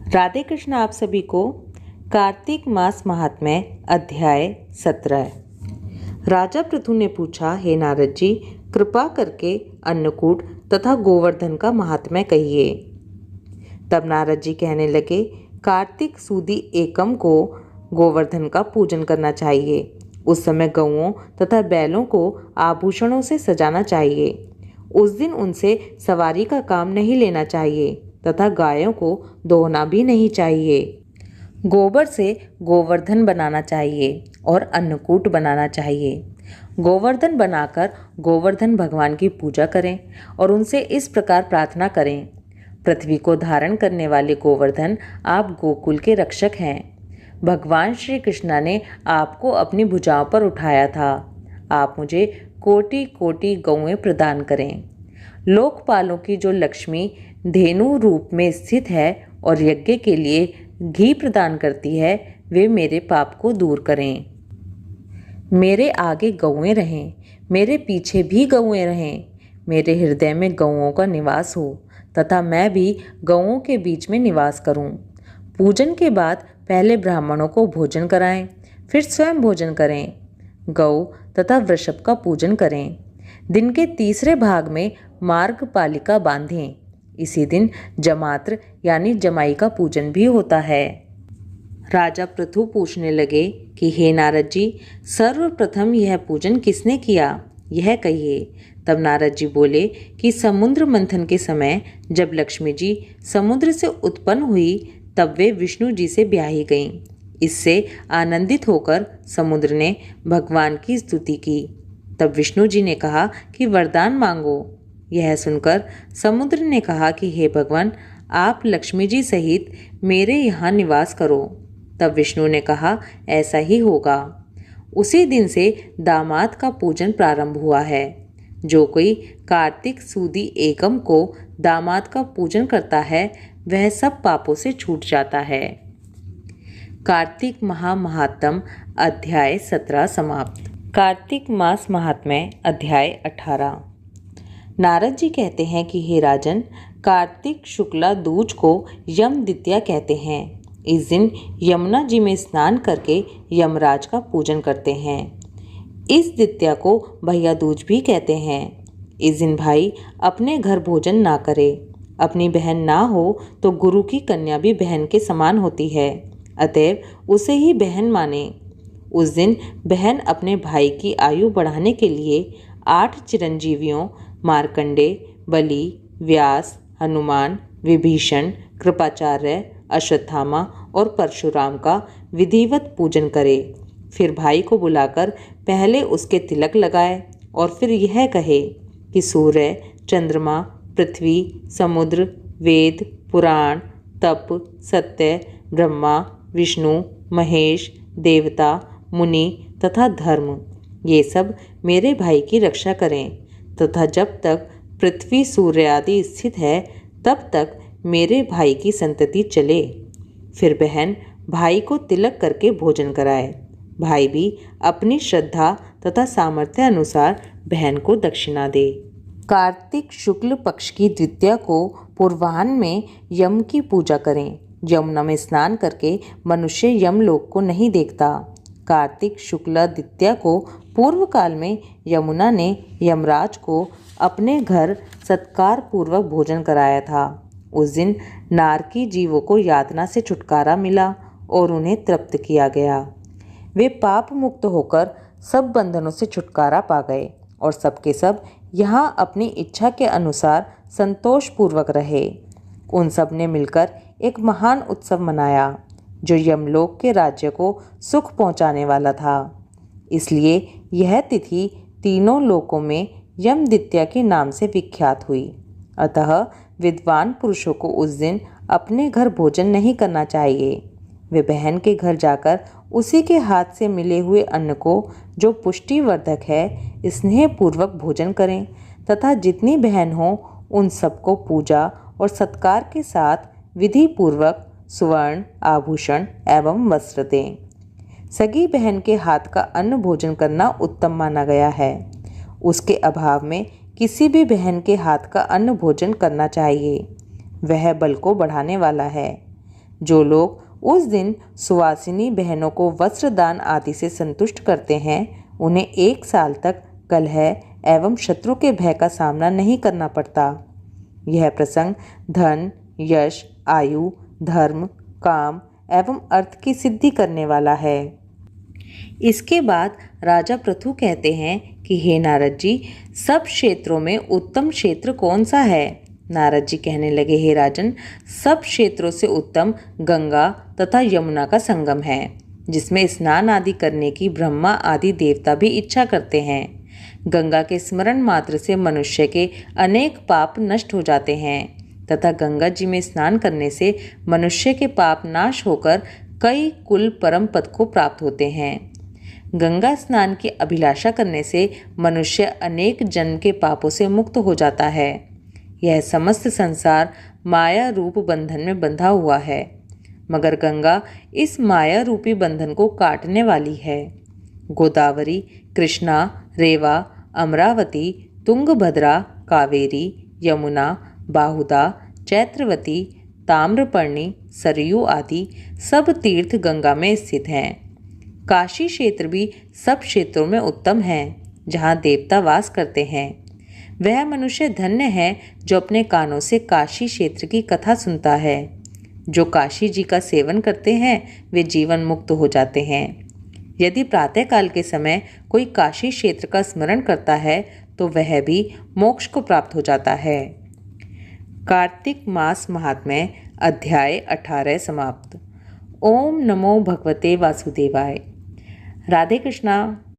राधे कृष्ण आप सभी को। कार्तिक मास महात्म्य अध्याय 17। राजा पृथु ने पूछा, हे नारद जी, कृपा करके अन्नकूट तथा गोवर्धन का महात्म्य कहिए। तब नारद जी कहने लगे, कार्तिक सुदी एकम को गोवर्धन का पूजन करना चाहिए। उस समय गौओं तथा बैलों को आभूषणों से सजाना चाहिए। उस दिन उनसे सवारी का काम नहीं लेना चाहिए तथा गायों को दोहना भी नहीं चाहिए। गोबर से गोवर्धन बनाना चाहिए और अन्नकूट बनाना चाहिए। गोवर्धन बनाकर गोवर्धन भगवान की पूजा करें और उनसे इस प्रकार प्रार्थना करें, पृथ्वी को धारण करने वाले गोवर्धन, आप गोकुल के रक्षक हैं। भगवान श्री कृष्ण ने आपको अपनी भुजाओं पर उठाया था। आप मुझे कोटि कोटि गौएं प्रदान करें। लोकपालों की जो लक्ष्मी धेनु रूप में स्थित है और यज्ञ के लिए घी प्रदान करती है, वे मेरे पाप को दूर करें। मेरे आगे गौएं रहें, मेरे पीछे भी गौएं रहें। मेरे हृदय में गौओं का निवास हो तथा मैं भी गौओं के बीच में निवास करूं। पूजन के बाद पहले ब्राह्मणों को भोजन कराएं, फिर स्वयं भोजन करें। गौ तथा वृषभ का पूजन करें। दिन के तीसरे भाग में मार्गपालिका बांधें। इसी दिन जमात्र यानी जमाई का पूजन भी होता है। राजा पृथु पूछने लगे कि हे नारद जी, सर्वप्रथम यह पूजन किसने किया, यह कहिए। तब नारद जी बोले कि समुद्र मंथन के समय जब लक्ष्मी जी समुद्र से उत्पन्न हुई, तब वे विष्णु जी से ब्याही गईं। इससे आनंदित होकर समुद्र ने भगवान की स्तुति की। तब विष्णु जी ने कहा कि वरदान मांगो। यह सुनकर समुद्र ने कहा कि हे भगवान, आप लक्ष्मी जी सहित मेरे यहाँ निवास करो। तब विष्णु ने कहा, ऐसा ही होगा। उसी दिन से दामाद का पूजन प्रारंभ हुआ है। जो कोई कार्तिक सुदी एकम को दामाद का पूजन करता है, वह सब पापों से छूट जाता है। कार्तिक महात्म्य अध्याय 17 समाप्त। कार्तिक मास महात्म्य अध्याय 18। नारद जी कहते हैं कि हे राजन, कार्तिक शुक्ला दूज को यम द्वितीया कहते हैं। इस दिन यमुना जी में स्नान करके यमराज का पूजन करते हैं। इस द्वितीया को भैया दूज भी कहते हैं। इस दिन भाई अपने घर भोजन ना करे। अपनी बहन ना हो तो गुरु की कन्या भी बहन के समान होती है, अतएव उसे ही बहन माने। उस दिन बहन अपने भाई की आयु बढ़ाने के लिए 8 चिरंजीवियों मार्कंडे, बलि, व्यास, हनुमान, विभीषण, कृपाचार्य, अश्वत्थामा और परशुराम का विधिवत पूजन करे। फिर भाई को बुलाकर पहले उसके तिलक लगाए और फिर यह कहे कि सूर्य, चंद्रमा, पृथ्वी, समुद्र, वेद, पुराण, तप, सत्य, ब्रह्मा, विष्णु, महेश, देवता, मुनि तथा धर्म, ये सब मेरे भाई की रक्षा करें तथा जब तक पृथ्वी सूर्य आदि स्थित है, तब तक मेरे भाई की संतति चले। फिर बहन भाई को तिलक करके भोजन कराए। भाई भी अपनी श्रद्धा तथा सामर्थ्य अनुसार बहन को दक्षिणा दे। कार्तिक शुक्ल पक्ष की द्वितीया को पूर्वाह्न में यम की पूजा करें। यमुना में स्नान करके मनुष्य यमलोक को नहीं देखता। कार्तिक शुक्ला द्वितीया को पूर्व काल में यमुना ने यमराज को अपने घर सत्कार पूर्वक भोजन कराया था। उस दिन नारकी जीवों को यातना से छुटकारा मिला और उन्हें तृप्त किया गया। वे पाप मुक्त होकर सब बंधनों से छुटकारा पा गए और सबके सब यहाँ अपनी इच्छा के अनुसार संतोषपूर्वक रहे। उन सब ने मिलकर एक महान उत्सव मनाया जो यमलोक के राज्य को सुख पहुँचाने वाला था। इसलिए यह तिथि तीनों लोकों में यम द्वितीया के नाम से विख्यात हुई। अतः विद्वान पुरुषों को उस दिन अपने घर भोजन नहीं करना चाहिए। वे बहन के घर जाकर उसी के हाथ से मिले हुए अन्न को, जो पुष्टिवर्धक है, स्नेहपूर्वक भोजन करें तथा जितनी बहन हो उन सबको पूजा और सत्कार के साथ विधि पूर्वक सुवर्ण, आभूषण एवं वस्त्र दें। सगी बहन के हाथ का अन्न भोजन करना उत्तम माना गया है। उसके अभाव में किसी भी बहन के हाथ का अन्न भोजन करना चाहिए। वह बल को बढ़ाने वाला है। जो लोग उस दिन सुवासिनी बहनों को वस्त्र दान आदि से संतुष्ट करते हैं, उन्हें 1 साल तक कलह एवं शत्रु के भय का सामना नहीं करना पड़ता। यह प्रसंग धन, यश, आयु, धर्म, काम एवं अर्थ की सिद्धि करने वाला है। इसके बाद राजा पृथु कहते हैं कि हे नारद जी, सब क्षेत्रों में उत्तम क्षेत्र कौन सा है? नारद जी कहने लगे, हे राजन, सब क्षेत्रों से उत्तम गंगा तथा यमुना का संगम है, जिसमें स्नान आदि करने की ब्रह्मा आदि देवता भी इच्छा करते हैं। गंगा के स्मरण मात्र से मनुष्य के अनेक पाप नष्ट हो जाते हैं तथा गंगा जी में स्नान करने से मनुष्य के पाप नाश होकर कई कुल परम पद को प्राप्त होते हैं। गंगा स्नान की अभिलाषा करने से मनुष्य अनेक जन्म के पापों से मुक्त हो जाता है। यह समस्त संसार माया रूप बंधन में बंधा हुआ है, मगर गंगा इस माया रूपी बंधन को काटने वाली है। गोदावरी, कृष्णा, रेवा, अमरावती, तुंगभद्रा, कावेरी, यमुना, बाहुदा, चैत्रवती, ताम्रपर्णी, सरयू आदि सब तीर्थ गंगा में स्थित हैं। काशी क्षेत्र भी सब क्षेत्रों में उत्तम है, जहाँ देवता वास करते हैं। वह मनुष्य धन्य है जो अपने कानों से काशी क्षेत्र की कथा सुनता है। जो काशी जी का सेवन करते हैं वे जीवन मुक्त हो जाते हैं। यदि प्रातःकाल के समय कोई काशी क्षेत्र का स्मरण करता है तो वह भी मोक्ष को प्राप्त हो जाता है। कार्तिक मास महात्म्य अध्याय 18 समाप्त। ओम नमो भगवते वासुदेवाय। राधे कृष्णा।